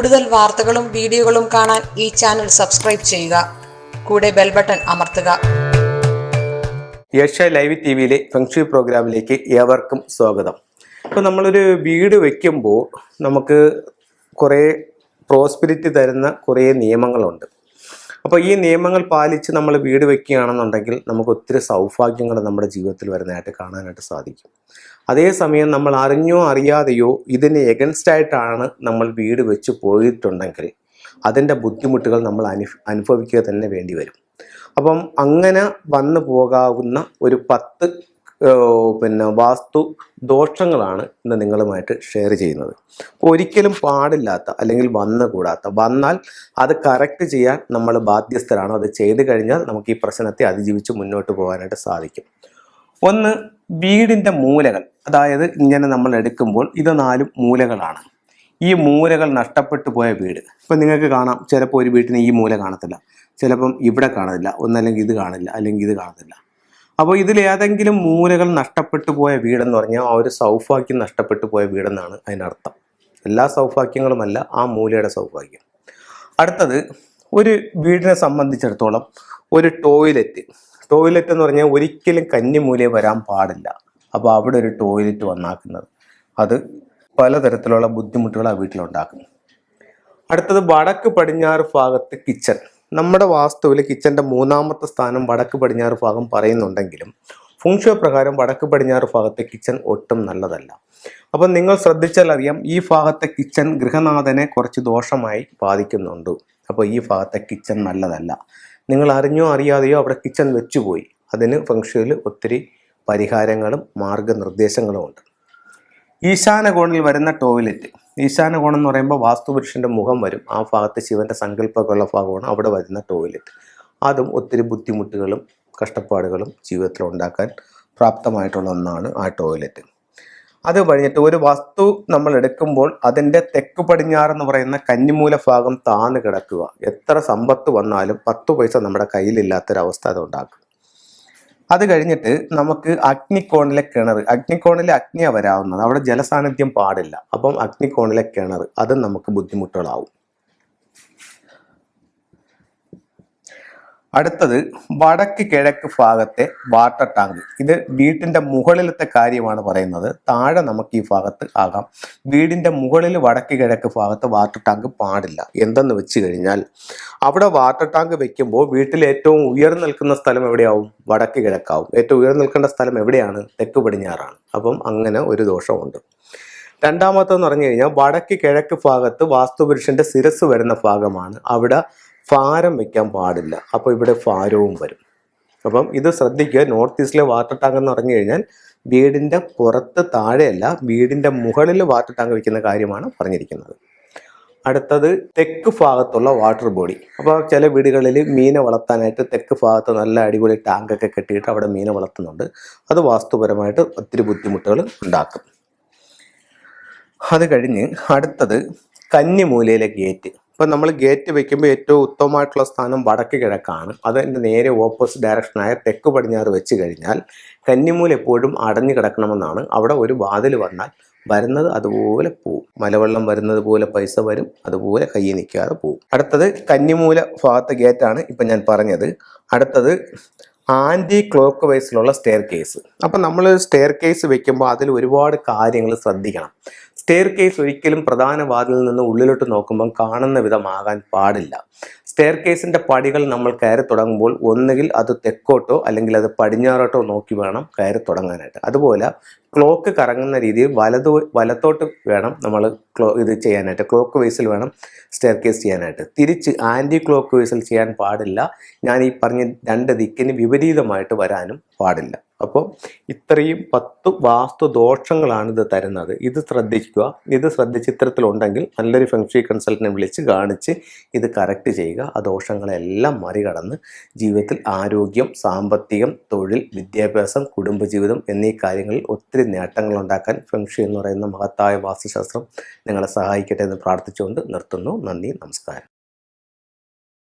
കൂടുതൽ വാർത്തകളും വീഡിയോകളും കാണാൻ ഈ ചാനൽ സബ്സ്ക്രൈബ് ചെയ്യുക. കൂടെ ബെൽ ബട്ടൺ അമർത്തുക. ഏഷ്യ ലൈവ് ടിവിയിലെ ഫെങ്ഷി പ്രോഗ്രാമിലേക്ക് ഏവർക്കും സ്വാഗതം. ഇപ്പോൾ നമ്മളൊരു വീട് വയ്ക്കുമ്പോൾ നമുക്ക് കുറേ പ്രോസ്പെരിറ്റി തരുന്ന കുറേ നിയമങ്ങളുണ്ട്. അപ്പോൾ ഈ നിയമങ്ങൾ പാലിച്ച് നമ്മൾ വീട് വയ്ക്കുകയാണെന്നുണ്ടെങ്കിൽ നമുക്ക് ഒത്തിരി സൗഭാഗ്യങ്ങൾ നമ്മുടെ ജീവിതത്തിൽ വരുന്നതായിട്ട് കാണാനായിട്ട് സാധിക്കും. അതേസമയം നമ്മൾ അറിഞ്ഞോ അറിയാതെയോ ഇതിന് എഗൻസ്റ്റായിട്ടാണ് നമ്മൾ വീട് വെച്ച് പോയിട്ടുണ്ടെങ്കിൽ അതിൻ്റെ ബുദ്ധിമുട്ടുകൾ നമ്മൾ അനുഭവിക്കുക തന്നെ വേണ്ടി വരും. അപ്പം അങ്ങനെ വന്നു പോകാവുന്ന ഒരു 10 വാസ്തു ദോഷങ്ങളാണ് ഇന്ന് നിങ്ങളുമായിട്ട് ഷെയർ ചെയ്യുന്നത്. ഒരിക്കലും പാടില്ലാത്ത അല്ലെങ്കിൽ വന്നാൽ അത് കറക്റ്റ് ചെയ്യാൻ നമ്മൾ ബാധ്യസ്ഥരാണ്. അത് ചെയ്തു കഴിഞ്ഞാൽ നമുക്ക് ഈ പ്രശ്നത്തെ അതിജീവിച്ച് മുന്നോട്ട് പോകാനായിട്ട് സാധിക്കും. ഒന്ന്, വീടിൻ്റെ മൂലകൾ. അതായത് ഇങ്ങനെ നമ്മൾ എടുക്കുമ്പോൾ ഇത് 4 മൂലകളാണ്. ഈ മൂലകൾ നഷ്ടപ്പെട്ടു പോയ വീട്. ഇപ്പം നിങ്ങൾക്ക് കാണാം, ചിലപ്പോൾ ഒരു വീട്ടിന് ഈ മൂല കാണത്തില്ല, ചിലപ്പം ഇവിടെ കാണില്ല, ഒന്നല്ലെങ്കിൽ ഇത് കാണില്ല, അല്ലെങ്കിൽ ഇത് കാണത്തില്ല. അപ്പോൾ ഇതിലേതെങ്കിലും മൂലകൾ നഷ്ടപ്പെട്ടു പോയ വീടെന്ന് പറഞ്ഞാൽ ആ ഒരു സൗഭാഗ്യം നഷ്ടപ്പെട്ടു പോയ വീടെന്നാണ് അതിനർത്ഥം. എല്ലാ സൗഭാഗ്യങ്ങളുമല്ല, ആ മൂലയുടെ സൗഭാഗ്യം. അടുത്തത്, ഒരു വീടിനെ സംബന്ധിച്ചിടത്തോളം ഒരു ടോയ്ലറ്റ് എന്ന് പറഞ്ഞാൽ ഒരിക്കലും കന്നിമൂലയിൽ വരാൻ പാടില്ല. അപ്പോൾ അവിടെ ഒരു ടോയ്ലറ്റ് വന്നാക്കുന്നത് അത് പലതരത്തിലുള്ള ബുദ്ധിമുട്ടുകൾ ആ വീട്ടിലുണ്ടാക്കും. അടുത്തത്, വടക്ക് പടിഞ്ഞാറ് ഭാഗത്ത് കിച്ചൺ. നമ്മുടെ വാസ്തുവിൽ കിച്ചൻ്റെ 3ാമത്തെ സ്ഥാനം വടക്ക് പടിഞ്ഞാറ് ഭാഗം പറയുന്നുണ്ടെങ്കിലും ഫെങ്ഷുയി പ്രകാരം വടക്ക് പടിഞ്ഞാറ് ഭാഗത്തെ കിച്ചൺ ഒട്ടും നല്ലതല്ല. അപ്പം നിങ്ങൾ ശ്രദ്ധിച്ചാൽ അറിയാം, ഈ ഭാഗത്തെ കിച്ചൺ ഗൃഹനാഥനെ കുറച്ച് ദോഷമായി ബാധിക്കുന്നുണ്ട്. അപ്പോൾ ഈ ഭാഗത്തെ കിച്ചൺ നല്ലതല്ല. നിങ്ങൾ അറിഞ്ഞോ അറിയാതെയോ അവിടെ കിച്ചൺ വെച്ചുപോയി. അതിന് ഫെങ്ഷുയിൽ ഒത്തിരി പരിഹാരങ്ങളും മാർഗനിർദ്ദേശങ്ങളും ഉണ്ട്. ഈശാന കോണിൽ വരുന്ന ടോയ്ലറ്റ്. ഈശാന കോണം എന്ന് പറയുമ്പോൾ വാസ്തുപുരുഷൻ്റെ മുഖം വരും. ആ ഭാഗത്ത് ശിവൻ്റെ സങ്കല്പമൊക്കെ ഉള്ള ഭാഗമാണ് അവിടെ വരുന്ന ടോയ്ലറ്റ്. അതും ഒത്തിരി ബുദ്ധിമുട്ടുകളും കഷ്ടപ്പാടുകളും ജീവിതത്തിൽ ഉണ്ടാക്കാൻ പ്രാപ്തമായിട്ടുള്ള ഒന്നാണ് ആ ടോയ്ലറ്റ്. അത് കഴിഞ്ഞിട്ട് ഒരു വസ്തു നമ്മൾ എടുക്കുമ്പോൾ അതിൻ്റെ തെക്ക് പടിഞ്ഞാറെന്ന് പറയുന്ന കന്നിമൂല ഭാഗം താന്ന് കിടക്കുക. എത്ര സമ്പത്ത് വന്നാലും 10 പൈസ നമ്മുടെ കയ്യിലില്ലാത്തൊരവസ്ഥ അതുണ്ടാക്കും. അത് കഴിഞ്ഞിട്ട് നമുക്ക് അഗ്നിക്കോണിലെ കിണർ. അഗ്നിക്കോണിലെ അഗ്നിയാണ് വരാവുന്നത്, അവിടെ ജലസാന്നിധ്യം പാടില്ല. അപ്പം അഗ്നിക്കോണിലെ കിണർ അത് നമുക്ക് ബുദ്ധിമുട്ടുകളാവും. അടുത്തത്, വടക്ക് കിഴക്ക് ഭാഗത്തെ വാട്ടർ ടാങ്ക്. ഇത് വീട്ടിൻ്റെ മുകളിലത്തെ കാര്യമാണ് പറയുന്നത്. താഴെ നമുക്ക് ഈ ഭാഗത്ത് ആകാം. വീടിൻ്റെ മുകളിൽ വടക്ക് കിഴക്ക് ഭാഗത്ത് വാട്ടർ ടാങ്ക് പാടില്ല. എന്തെന്ന് വെച്ച് കഴിഞ്ഞാൽ അവിടെ വാട്ടർ ടാങ്ക് വെക്കുമ്പോൾ വീട്ടിൽ ഏറ്റവും ഉയർന്നു നിൽക്കുന്ന സ്ഥലം എവിടെയാവും? വടക്ക് കിഴക്കാവും. ഏറ്റവും ഉയർന്നു നിൽക്കേണ്ട സ്ഥലം എവിടെയാണ്? തെക്ക് പടിഞ്ഞാറാണ്. അപ്പം അങ്ങനെ ഒരു ദോഷമുണ്ട്. രണ്ടാമത്തെന്ന് പറഞ്ഞു കഴിഞ്ഞാൽ വടക്ക് കിഴക്ക് ഭാഗത്ത് വാസ്തുപുരുഷൻ്റെ ശിരസ് വരുന്ന ഭാഗമാണ്. അവിടെ ഭാരം വയ്ക്കാൻ പാടില്ല. അപ്പോൾ ഇവിടെ ഭാരവും വരും. അപ്പം ഇത് ശ്രദ്ധിക്കുക. നോർത്ത് ഈസ്റ്റിലെ വാട്ടർ ടാങ്ക് എന്ന് പറഞ്ഞു കഴിഞ്ഞാൽ വീടിൻ്റെ പുറത്ത് താഴെയല്ല, വീടിൻ്റെ മുകളിൽ വാട്ടർ ടാങ്ക് വയ്ക്കുന്ന കാര്യമാണ് പറഞ്ഞിരിക്കുന്നത്. അടുത്തത്, തെക്ക് ഭാഗത്തുള്ള വാട്ടർ ബോഡി. അപ്പോൾ ചില വീടുകളിൽ മീനെ വളർത്താനായിട്ട് തെക്ക് ഭാഗത്ത് നല്ല അടിപൊളി ടാങ്കൊക്കെ കെട്ടിയിട്ട് അവിടെ മീനെ വളർത്തുന്നുണ്ട്. അത് വാസ്തുപരമായിട്ട് ഒത്തിരി ബുദ്ധിമുട്ടുകൾ ഉണ്ടാക്കും. അത് കഴിഞ്ഞ് അടുത്തത്, കന്നിമൂലയിലെ ഗേറ്റ്. ഇപ്പം നമ്മൾ ഗേറ്റ് വെക്കുമ്പോൾ ഏറ്റവും ഉത്തമമായിട്ടുള്ള സ്ഥാനം വടക്ക് കിഴക്കാണ്. അതിൻ്റെ നേരെ ഓപ്പോസിറ്റ് ഡയറക്ഷനായ തെക്ക് പടിഞ്ഞാറ് വെച്ച് കഴിഞ്ഞാൽ കന്നിമൂല എപ്പോഴും അടഞ്ഞു കിടക്കണമെന്നാണ്. അവിടെ ഒരു വാതിൽ വന്നാൽ വരുന്നത് അതുപോലെ പോവും. മലവെള്ളം വരുന്നത് പോലെ പൈസ വരും, അതുപോലെ കയ്യിൽ നിൽക്കാതെ പോവും. അടുത്തത്, കന്നിമൂല ഭാഗത്തെ ഗേറ്റാണ് ഇപ്പം ഞാൻ പറഞ്ഞത്. അടുത്തത്, ആൻറ്റി ക്ലോക്ക് വൈസിലുള്ള സ്റ്റെയർ കേസ്. അപ്പം നമ്മൾ സ്റ്റെയർ കേസ് വെക്കുമ്പോൾ അതിൽ ഒരുപാട് കാര്യങ്ങൾ ശ്രദ്ധിക്കണം. സ്റ്റെയർ കേസ് ഒരിക്കലും പ്രധാന വാതിലിൽ നിന്ന് ഉള്ളിലോട്ട് നോക്കുമ്പം കാണുന്ന വിധമാകാൻ പാടില്ല. സ്റ്റെയർ കേസിൻ്റെ പടികൾ നമ്മൾ കയറി തുടങ്ങുമ്പോൾ ഒന്നുകിൽ അത് തെക്കോട്ടോ അല്ലെങ്കിൽ അത് പടിഞ്ഞാറോട്ടോ നോക്കി വേണം കയറി തുടങ്ങാനായിട്ട്. അതുപോലെ ക്ലോക്ക് കറങ്ങുന്ന രീതിയിൽ വലത്തോട്ട് വേണം നമ്മൾ ഇത് ചെയ്യാനായിട്ട്. ക്ലോക്ക് വൈസിൽ വേണം സ്റ്റെയർ കേസ് ചെയ്യാനായിട്ട്. തിരിച്ച് ആൻറ്റി ക്ലോക്ക് വൈസിൽ ചെയ്യാൻ പാടില്ല. ഞാൻ ഈ പറഞ്ഞ 2 ദിക്കിന് വിപരീതമായിട്ട് വരാനും പാടില്ല. അപ്പോൾ ഇത്രയും 10 വാസ്തു ദോഷങ്ങളാണ് ഇത് തരുന്നത്. ഇത് ശ്രദ്ധിക്കുക. ഇത് ശ്രദ്ധിച്ച് ഇത്തരത്തിലുണ്ടെങ്കിൽ നല്ലൊരു ഫെങ്ഷുയി കൺസൾട്ടനെ വിളിച്ച് കാണിച്ച് ഇത് കറക്റ്റ് ചെയ്യുക. ആ ദോഷങ്ങളെല്ലാം മറികടന്ന് ജീവിതത്തിൽ ആരോഗ്യം, സാമ്പത്തികം, തൊഴിൽ, വിദ്യാഭ്യാസം, കുടുംബജീവിതം എന്നീ കാര്യങ്ങളിൽ ഒത്തിരി നേട്ടങ്ങൾ ഉണ്ടാക്കാൻ ഫെങ്ഷുയി എന്ന് പറയുന്ന മഹത്തായ വാസ്തുശാസ്ത്രം നിങ്ങളെ സഹായിക്കട്ടെ എന്ന് പ്രാർത്ഥിച്ചുകൊണ്ട് നിർത്തുന്നു. നന്ദി, നമസ്കാരം.